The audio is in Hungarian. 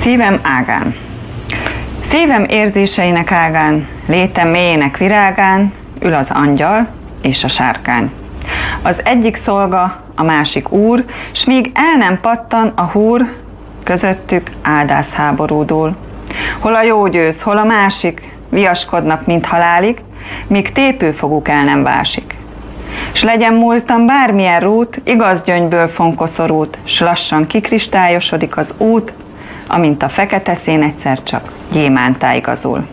Szívem ágán. Szívem érzéseinek ágán, létem mélyének virágán ül az angyal és a sárkány. Az egyik szolga, a másik úr, s míg el nem pattan a húr, közöttük áldász háború dúl. Hol a jó győz, hol a másik, viaskodnak, mint halálig, míg tépőfoguk el nem vásik. S legyen múltam bármilyen rút, igaz gyöngyből fonkoszorút, s lassan kikristályosodik az út, amint a fekete szén egyszer csak gyémántá igazul.